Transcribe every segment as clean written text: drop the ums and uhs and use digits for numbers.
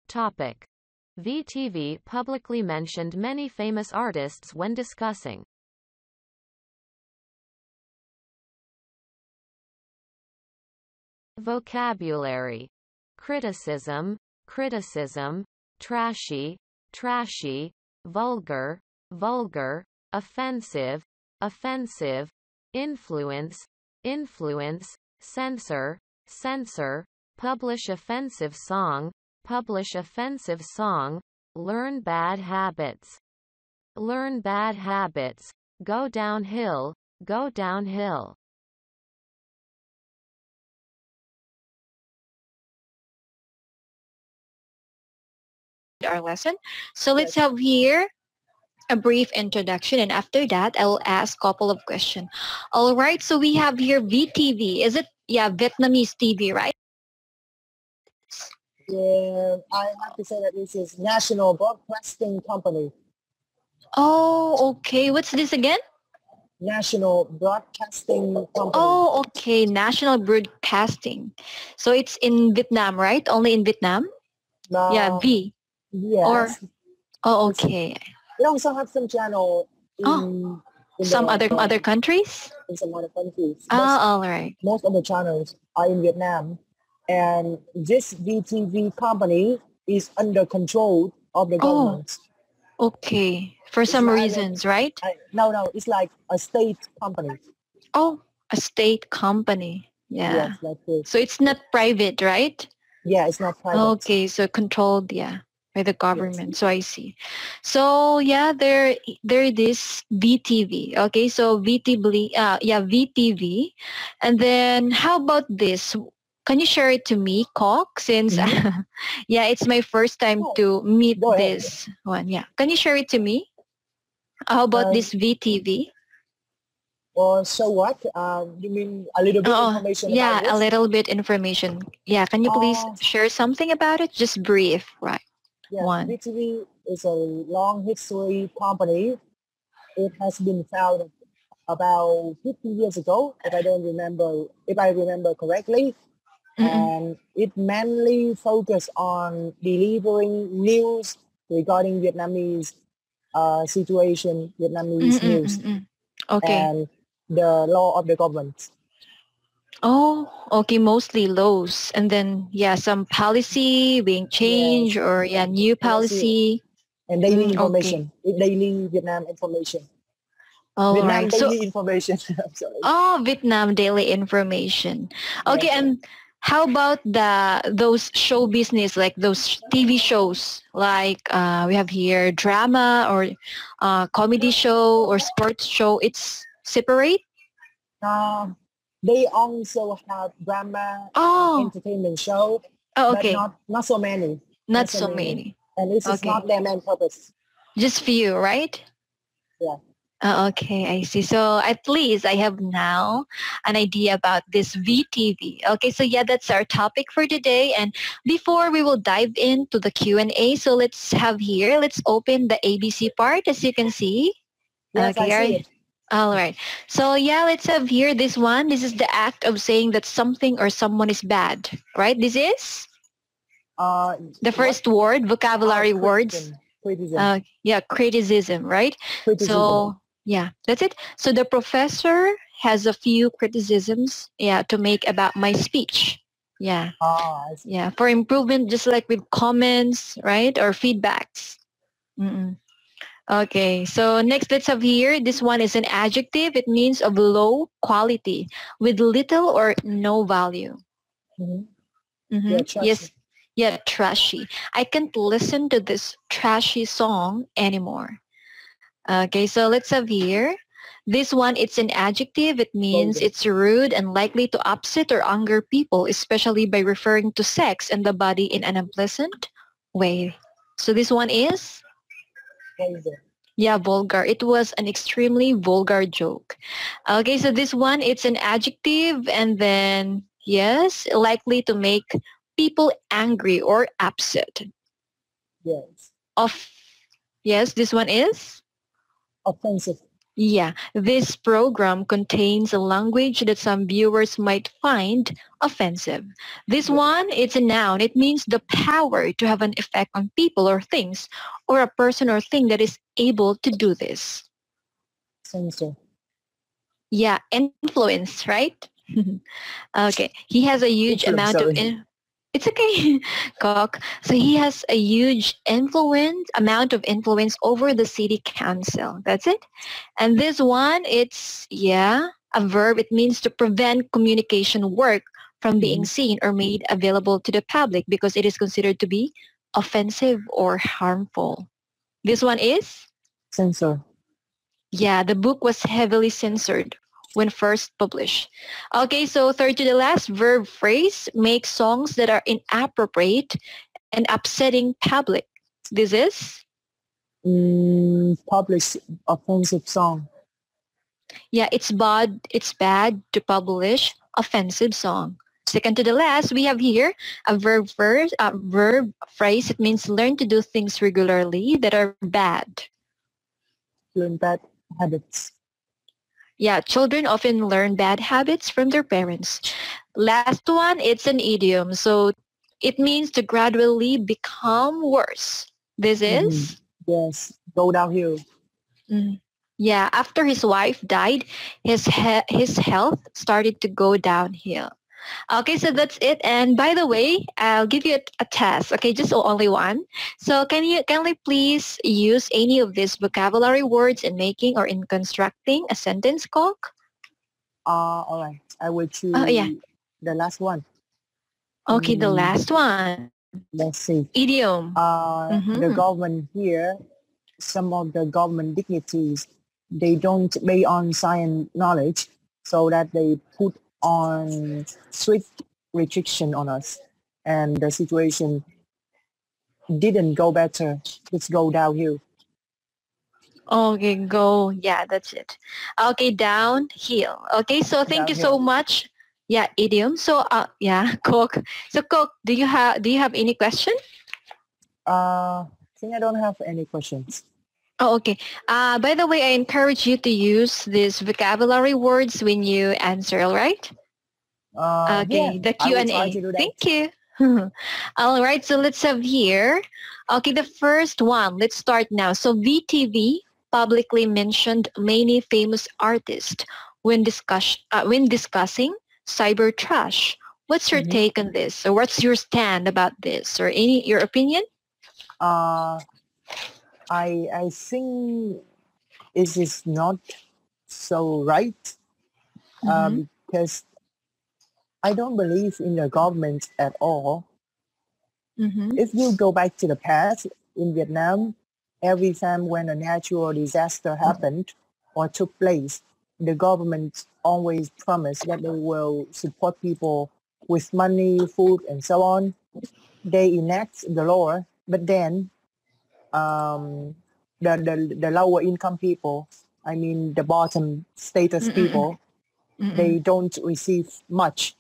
Topic. VTV publicly mentioned many famous artists when discussing. Vocabulary. Criticism, criticism, trashy, trashy, vulgar, vulgar, offensive, offensive, influence, influence, censor, censor, publish offensive song, publish offensive song, learn bad habits. Learn bad habits, go downhill, go downhill. Our lesson. So let's have here a brief introduction, and after that I will ask a couple of questions. All right, so we have here VTV. Is it, yeah, Vietnamese TV, right? Yeah, I have to say that this is National Broadcasting Company. Oh, okay. What's this again? National Broadcasting Company. Oh, okay. National Broadcasting. So it's in Vietnam, right? Only in Vietnam? Yeah, V. Yes. Or, oh, okay. We also have some channel in some other countries? In some other countries. Oh, all right. Most of the channels are in Vietnam. And this VTV company is under control of the government. Okay. For some reasons, right? No, it's like a state company. Oh, a state company. Yeah. Yes, that's it. So it's not private, right? Yeah, it's not private. Okay, so controlled, yeah, by the government. Yes. So I see. So yeah, there it is, VTV. Okay, so VTV, VTV. And then how about this? Can you share it to me, Kok? Since yeah, it's my first time to meet this one. Yeah, can you share it to me? How about this VTV? So what? You mean a little bit information? Yeah, about this? A little bit information. Yeah, can you please share something about it? Just brief, right? Yeah, VTV is a long history company. It has been founded about 50 years ago, if I remember correctly. And it mainly focuses on delivering news regarding Vietnamese situation, Vietnamese news, okay, and the law of the government. Oh, okay, mostly laws, and then some policy being changed, or new policy and daily information, daily Vietnam information. Vietnam daily information. I'm sorry. Oh, Vietnam daily information. Okay, and how about those show business, like those TV shows, like we have here drama or comedy show or sports show? It's separate? They also have drama entertainment show. Okay. But not so many. Not so many. And this is not their main purpose. Just few, right? Yeah. Okay, I see. So at least I have now an idea about this VTV. Okay, so that's our topic for today. And before we will dive into the Q&A, so let's open the ABC part, as you can see. Yes, I see it. All right. So let's have here this one. This is the act of saying that something or someone is bad, right? This is the first word, vocabulary words. Criticism. Criticism, right? Criticism. So that's it. So the professor has a few criticisms, to make about my speech. Yeah. For improvement, just like with comments, right? Or feedbacks. Okay, so next let's have here, this one is an adjective. It means of low quality, with little or no value. Trashy. Yes, trashy. I can't listen to this trashy song anymore. Okay, so let's have here, this one, it's an adjective. It means it's rude and likely to upset or anger people, especially by referring to sex and the body in an unpleasant way. So this one is? Vulgar. Yeah, vulgar. It was an extremely vulgar joke. Okay, so this one, it's an adjective, and then, likely to make people angry or upset. Yes. This one is? Offensive. Yeah, this program contains a language that some viewers might find offensive. This one, it's a noun. It means the power to have an effect on people or things, or a person or thing that is able to do this. Censor. Yeah, influence, right? Okay, he has a huge Influence, amount of... sorry. It's okay, Cock. So he has a huge amount of influence over the city council. That's it. And this one, it's, yeah, a verb. It means to prevent communication work from being seen or made available to the public because it is considered to be offensive or harmful. This one is? Censor. Yeah, the book was heavily censored when first published. Okay, so third to the last, verb phrase, make songs that are inappropriate and upsetting public. This is? Publish offensive song. Yeah, it's bad to publish offensive song. Second to the last, we have here a verb phrase. It means learn to do things regularly that are bad. Learn bad habits. Yeah, children often learn bad habits from their parents. Last one, it's an idiom. So it means to gradually become worse. This is? Yes, go downhill. Yeah, after his wife died, his health started to go downhill. Okay, so that's it. And by the way, I'll give you a test. Okay, just only one. So can you please use any of these vocabulary words in making or in constructing a sentence, Cock? All right. I will choose the last one. Okay, the last one. Let's see. Idiom. The government here, some of the government dignitaries, they don't base on science knowledge, so that they put on strict restriction on us, and the situation didn't go better. It's go downhill. Okay, go. Yeah, that's it. Okay, downhill. Okay, so thank you so much. Yeah, idiom. So yeah, Cook. So Cook, do you have any question? I think I don't have any questions. Oh, okay. By the way, I encourage you to use these vocabulary words when you answer, all right? Okay, Yeah, the Q&A. Thank you. All right, so let's have here. Okay, the first one. Let's start now. So VTV publicly mentioned many famous artists when discussing cyber trash. What's your take on this? Or what's your stand about this? Or your opinion? I think it is not so right because I don't believe in the government at all. If you go back to the past in Vietnam, every time when a natural disaster happened or took place, the government always promised that they will support people with money, food, and so on. They enact the law, but then the lower income people, I mean the bottom status people, they don't receive much.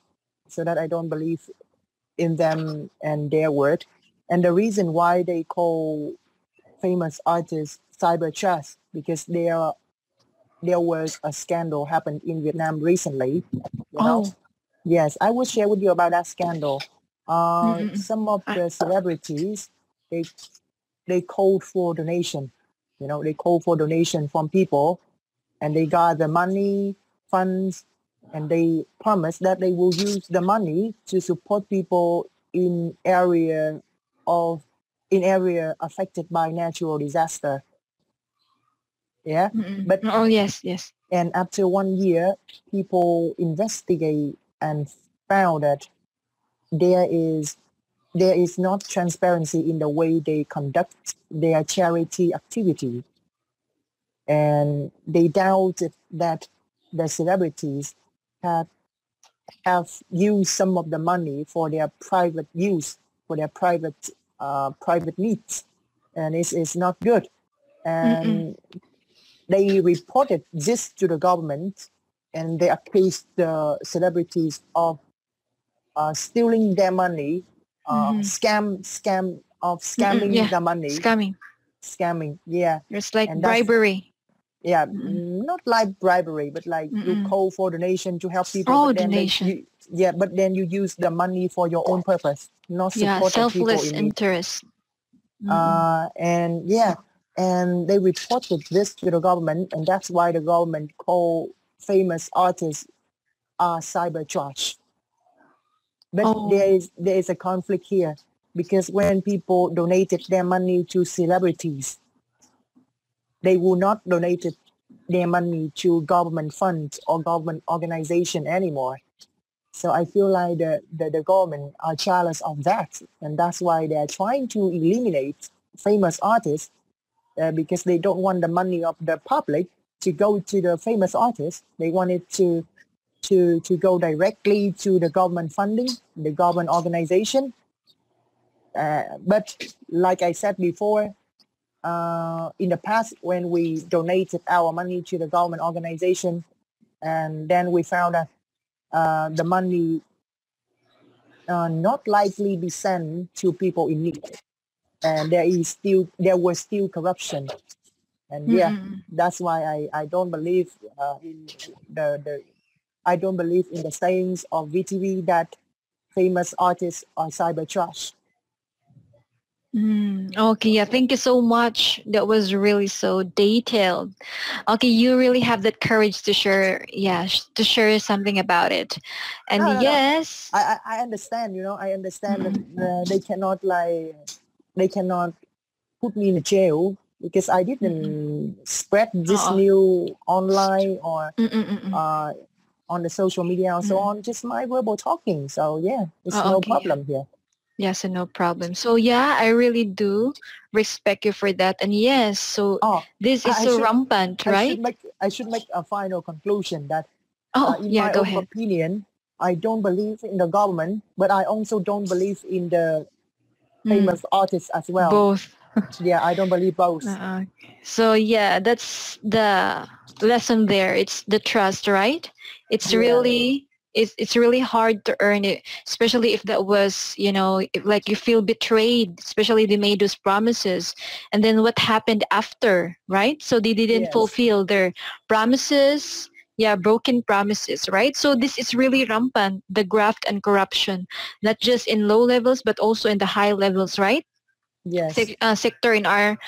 So that I don't believe in them and their word. And the reason why they call famous artists cyber trash, because there was a scandal happened in Vietnam recently. You know? Yes, I will share with you about that scandal. Some of the celebrities, they called for donation. You know, they called for donation from people, and they got the money, funds, and they promised that they will use the money to support people in area affected by natural disaster. Yeah, but yes. And after 1 year, people investigate and found that there is not transparency in the way they conduct their charity activity, and they doubted that the celebrities have used some of the money for their private use, for their private needs, and it's not good. And they reported this to the government, and they accused the celebrities of stealing their money, scamming the money. Scamming. Scamming, yeah. It's like And bribery. Yeah, Mm-mm. not like bribery, but like you Mm-mm. call for donation to help people. Oh, But then donation. but then you use the money for your own purpose, not Yeah, supporting people selfless in need. interest. Mm-mm. And yeah, and they reported this to the government, and that's why the government call famous artists cyber trash. But Oh. there is a conflict here, because when people donated their money to celebrities, they will not donate their money to government funds or government organization anymore. So I feel like the government are jealous of that, and that's why they are trying to eliminate famous artists, because they don't want the money of the public to go to the famous artists. They want it to go directly to the government funding, the government organization. But like I said before, in the past, when we donated our money to the government organization, and then we found that the money not likely be sent to people in need, and there was still corruption, and yeah, Mm-mm. that's why I don't believe in the I don't believe in the sayings of VTV that famous artists are cyber trash. Okay, yeah, thank you so much. That was really so detailed. Okay, you really have that courage to share, to share something about it. And No. yes, I understand, I understand that they cannot put me in jail because I didn't spread this Oo. news online or Mm-mm. on the social media and so on, just my verbal talking. So yeah, it's Oh, no okay. problem here. Yes, no problem. So yeah, I really do respect you for that. And yes, so this is I so should- rampant, right? I should make a final conclusion that in Yeah, my go own ahead. opinion, I don't believe in the government, but I also don't believe in the famous artists as well. Both. Yeah, I don't believe both. So yeah, that's the lesson there. It's the trust, right? It's really it's really hard to earn it, especially if that was, if, like, you feel betrayed, especially they made those promises, and then what happened after, right? So they didn't fulfill their promises. Yeah, broken promises, right? So this is really rampant, the graft and corruption, not just in low levels, but also in the high levels, right? Yes. Sector in our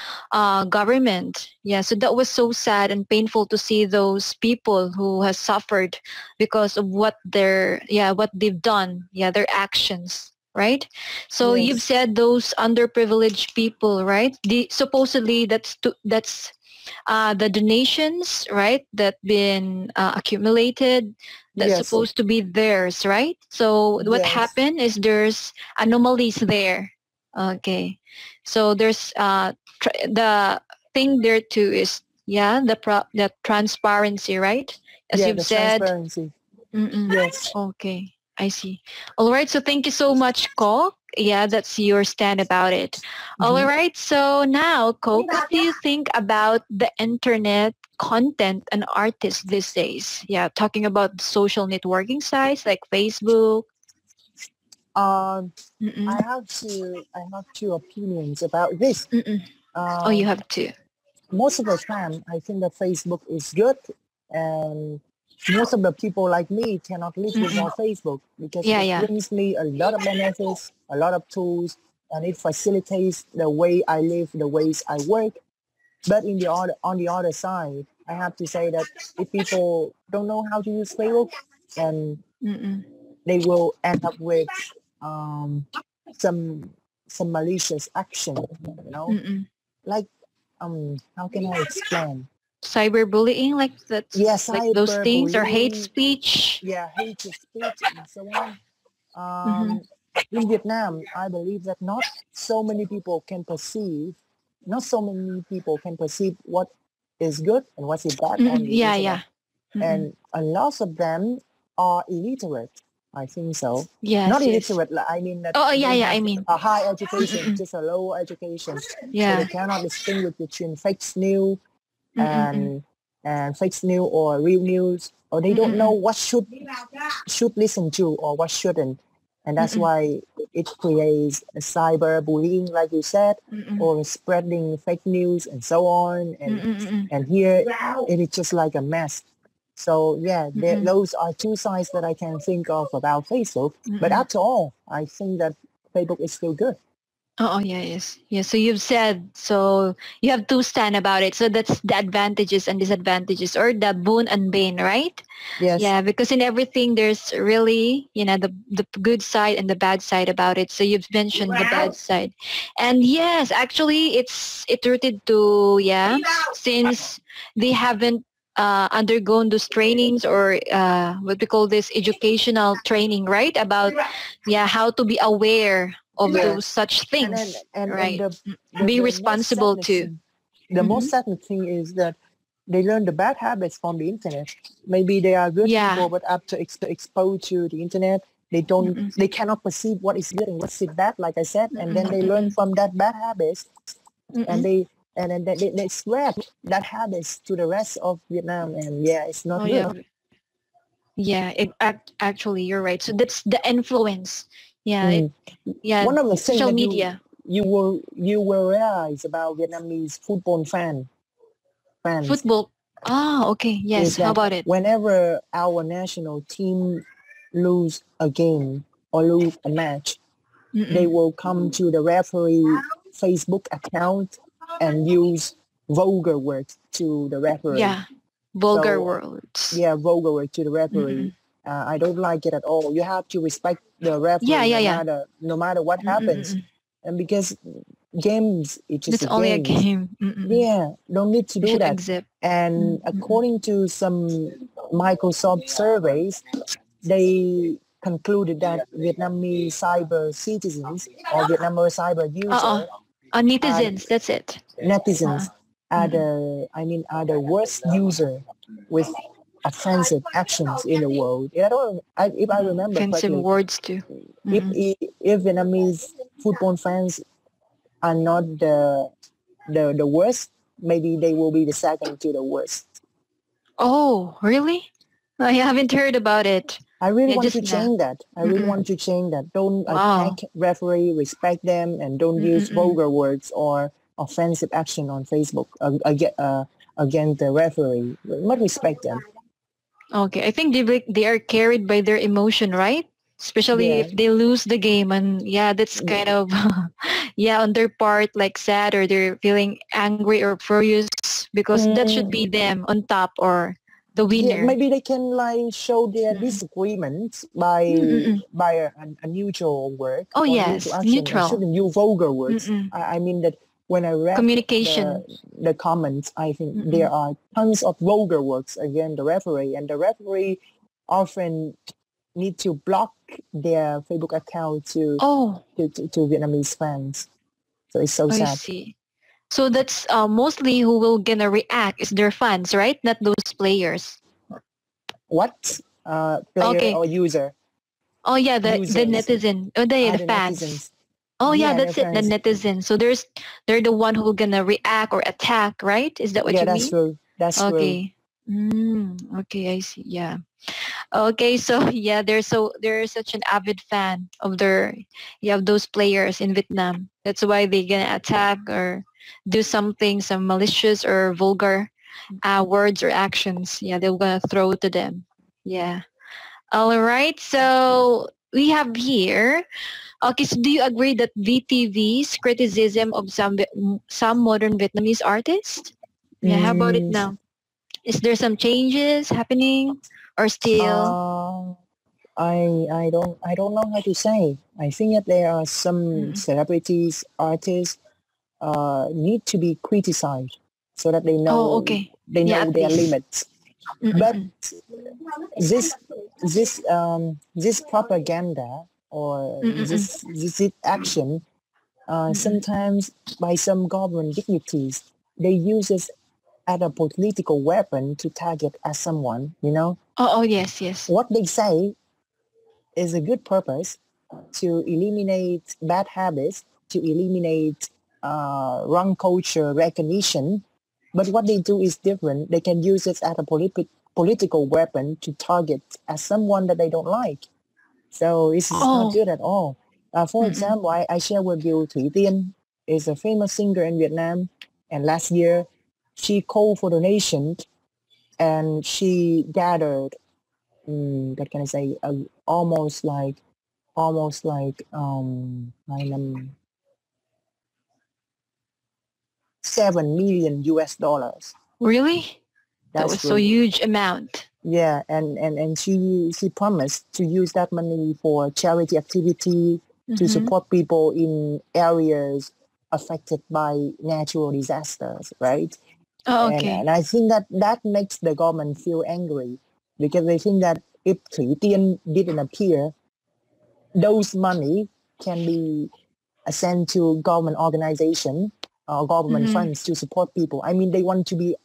government. Yeah, so that was so sad and painful to see those people who has suffered because of what they've done. Yeah, their actions. Right. So you've said those underprivileged people, right? Supposedly that's the donations, right, that been accumulated, that's supposed to be theirs, right? So what happened is there's anomalies there. Okay. So there's the thing there too is the transparency, right? As you've said. Transparency. Yes. Okay, I see. All right. So thank you so much, Ko. Yeah, that's your stand about it. All right. So now, Ko, what do you think about the internet content and artists these days? Yeah, talking about social networking sites like Facebook. I have two opinions about this. You have two. Most of the time, I think that Facebook is good, and most of the people like me cannot live without Facebook because it brings me a lot of benefits, a lot of tools, and it facilitates the way I live, the ways I work. But on the other side, I have to say that if people don't know how to use Facebook, then they will end up with some malicious action, like how can I explain? Cyberbullying, like that. Yes, like those things, or hate speech. Yeah, hate speech and so on. In Vietnam, I believe that not so many people can perceive what is good and what is bad on the internet. And a lot of them are illiterate. I think so. Not illiterate. I mean that. I mean a high education, just a low education. Yeah. So they cannot distinguish between fake news and fake news or real news, or they don't know what should listen to or what shouldn't. and that's why it creates a cyberbullying, like you said, or spreading fake news and so on. And here it is just like a mess. So yeah, those are two sides that I can think of about Facebook. But after all, I think that Facebook is still good. Yes. So you've said, so you have to stand about it. So that's the advantages and disadvantages, or the boon and bane, right? Yes. Yeah, because in everything there's really, the good side and the bad side about it. So you've mentioned the bad side. And yes, actually it rooted to, since they haven't undergone those trainings, or what we call this educational training, right? About how to be aware of those such things, right? And Be responsible too. The most saddening thing is that they learn the bad habits from the internet. Maybe they are good people, but after exposed to the internet, they cannot perceive what is good and what's bad, like I said, and then they learn from that bad habits, and then they spread that habits to the rest of Vietnam, and it's not good. Actually, you're right. So that's the influence. One of the things social that media. You will realize about Vietnamese football fans. Football. Okay. Yes. How about it? Whenever our national team lose a game or lose a match, they will come to the referee Facebook account and use vulgar words to the referee. Vulgar words. Vulgar words to the referee. I don't like it at all. You have to respect the referee no matter what happens. And because games, it's just only a game. Don't need to do that. Exit. And according to some Microsoft surveys, they concluded that Vietnamese cyber citizens or Vietnamese cyber users, netizens, that's it. Netizens are the worst user with offensive actions in the world. If I remember offensive correctly, words too. If Vietnamese football fans are not the worst, maybe they will be the second to the worst. Oh, really? I haven't heard about it. I really want to change that. I really want to change that. Don't attack referee, respect them, and don't use vulgar words or offensive action on Facebook against the referee. Must respect them. Okay, I think they are carried by their emotion, right? Especially if they lose the game, and that's kind of on their part, like sad, or they're feeling angry or furious, because that should be them on top or the winner. Maybe they can show their disagreement by a neutral word. Oh yes, neutral. Shouldn't use vulgar words. I mean that when I read communication, the comments, I think there are tons of vulgar words against the referee, and the referee often need to block their Facebook account to Vietnamese fans. So it's so sad. I see. So that's mostly who will gonna react is their fans, right? Not those players. What? Player or user? Oh yeah, the netizen. Oh, the fans. Netizens. Oh yeah, that's it. The netizen. So they're the one who gonna react or attack, right? Is that what you mean? Yeah, that's true. That's true. Okay, I see. Yeah. Okay, so they're such an avid fan of those players in Vietnam. That's why they're gonna attack or do some malicious or vulgar words or actions. Yeah, they're gonna throw to them. Yeah. All right. So we have here. Okay, so do you agree that VTV's criticism of some modern Vietnamese artists? Yeah, how about it now? Is there some changes happening, or still? I don't know how to say. I think that there are some celebrities, artists, need to be criticized so that they know their limits. But this propaganda or this action, sometimes by some government dignitaries, they use it as a political weapon to target at someone, Yes. What they say is a good purpose to eliminate bad habits, to eliminate wrong culture recognition. But what they do is different. They can use it as a political weapon to target as someone that they don't like. So this is not Oh. good at all. For example, I share with you Thủy Tiên is a famous singer in Vietnam, and last year she called for donation, and she gathered, what can I say, almost like 7 million US dollars. Really? That That's was so good. huge amount. Yeah, and she promised to use that money for charity activity to support people in areas affected by natural disasters, right? Oh, And okay. I think that makes the government feel angry, because they think that if Thủy Tiên didn't appear, those money can be sent to government organization or government funds to support people. I mean, they want to be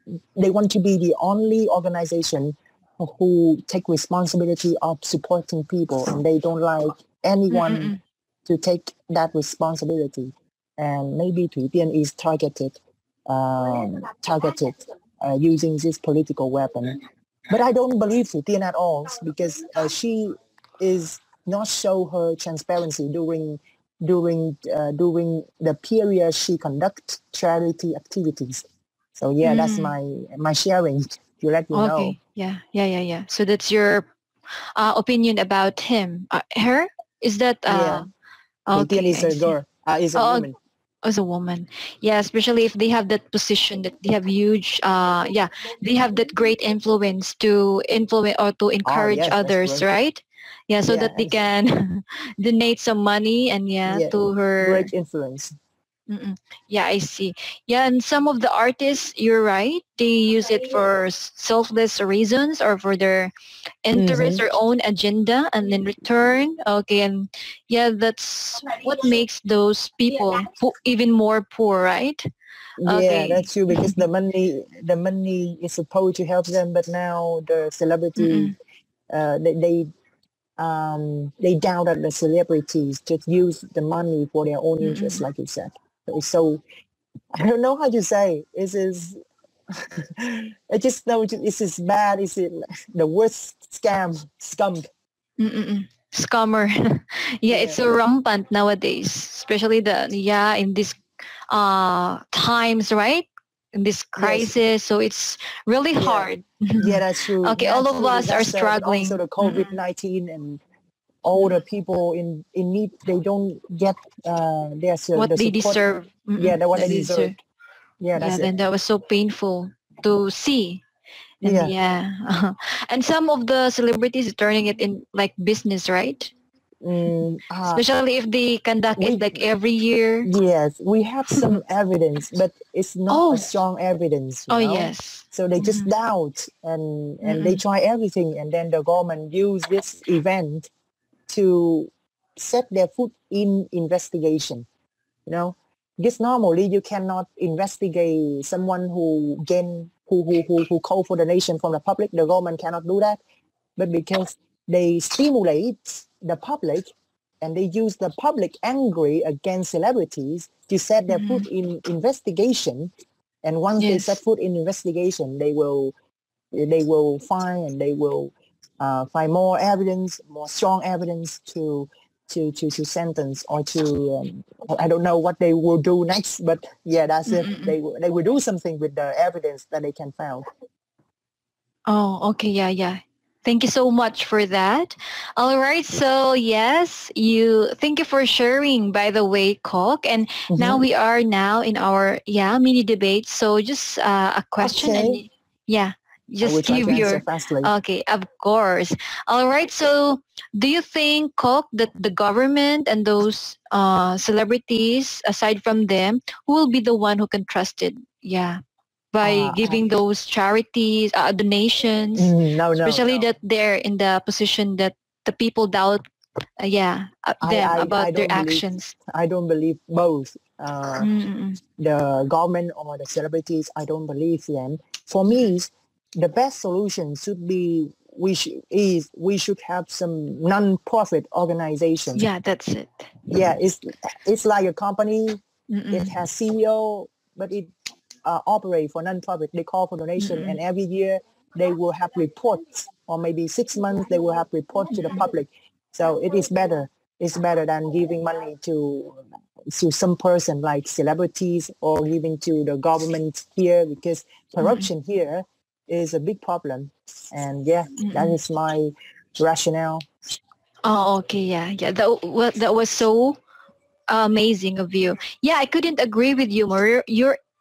the only organization who take responsibility of supporting people, and they don't like anyone to take that responsibility. And maybe Thủy Tiên is targeted using this political weapon. But I don't believe Thủy Tiên at all, because she is not show her transparency during the period she conduct charity activities. So yeah, that's my sharing to let you know. Okay. Yeah. So that's your opinion about him. Her? Is that Yeah. Thủy Tiên okay? is I a see. girl. Is a woman. As a woman, yeah, especially if they have that position, that they have huge they have that great influence to influence or to encourage yes, that's others, great. right? Yeah, so Yeah, that they can donate some money and to her. great influence. Yeah, I see. Yeah, and some of the artists, you're right, they use it for selfless reasons or for their interest or own agenda, and in return, okay, and yeah, that's what makes those people even more poor, right? Yeah, Okay. that's true, because the money is supposed to help them, but now the celebrity they doubt that the celebrities just use the money for their own interests, like you said. So I don't know how to say. This is I just know this is bad. Is it the worst scum? Scammer. Yeah, it's so rampant nowadays, especially in this times, right? In this crisis, so it's really hard. Yeah, that's true. Okay, all of us are Disaster, but struggling. also the COVID-19 and all the people in need, they don't get their What the they support. deserve. Yeah, the one That they is, deserve. Yeah, that's then it. that was so painful to see. And and some of the celebrities are turning it in like business, right? Especially if they conduct it like every year. Yes, we have some evidence, but it's not a strong evidence, you know? Yes. So they just doubt, and they try everything, and then the government use this event to set their foot in investigation, you know? Because normally you cannot investigate someone who call for donation from the public. The government cannot do that. But because they stimulate the public, and they use the public angry against celebrities to set their foot in investigation, and once they set foot in investigation, they will find, and they will find more evidence, more strong evidence to sentence, or to I don't know what they will do next, but yeah, that's it. They will do something with the evidence that they can found. Oh, okay, yeah. Thank you so much for that. All right, so yes, thank you for sharing, by the way, Kok. And now we are in our mini debate. So just a question, Okay. and just give your okay, of course. All right, so do you think, Kok, that the government and those celebrities, aside from them, who will be the one who can trust it? Yeah. By giving those charities, donations, especially that they're in the position that the people doubt, them about their actions. I don't believe both the government or the celebrities. I don't believe them. For me, the best solution should be we should have some non-profit organization. Yeah, that's it. Yeah, it's like a company. It has CEO, but it operate for non-profit. They call for donation, and every year they will have reports or maybe 6 months, they will have report to the public. So it is better. It's better than giving money to some person like celebrities or giving to the government here, because corruption here is a big problem. And yeah, that is my rationale. Oh, okay, yeah, yeah. That was so amazing of you. Yeah, I couldn't agree with you more.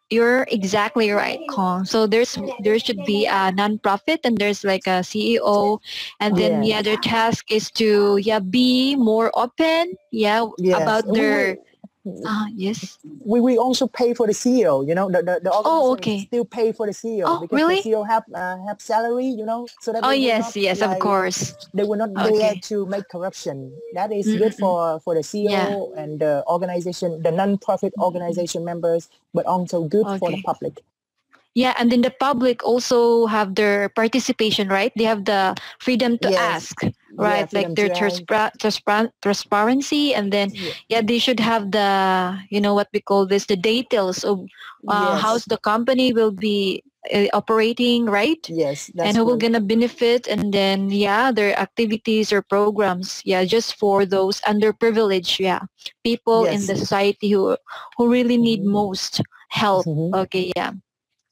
You're exactly right, Kong. So there should be a non-profit, and there's like a CEO, and then their task is to be more open, about their yes. We also pay for the CEO, you know, the organization okay. still pay for the CEO, because really? the CEO have salary, you know, so that yes, of course. They will not do that to make corruption. That is good for the CEO and the organization, the non-profit organization members, but also good for the public. Yeah, and then the public also have their participation, right? They have the freedom to ask, right? Like their transparency, and then they should have the, you know, what we call this, the details of how's the company will be operating, right? Yes, that's and who will gonna benefit, and then their activities or programs, just for those underprivileged people in the society who really need most help. Okay,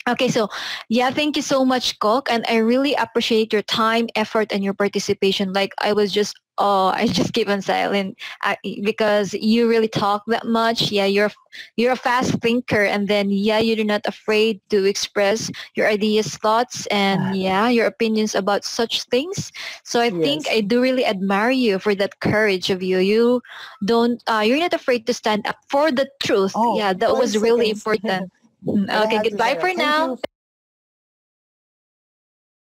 Okay, so thank you so much, Kok, and I really appreciate your time, effort, and your participation. Like I was just, I just keep on silent because you really talk that much. Yeah, you're a fast thinker, and then you're not afraid to express your ideas, thoughts, and your opinions about such things. So I think I do really admire you for that courage of you. You don't, you're not afraid to stand up for the truth. That was really important. Okay, goodbye for now.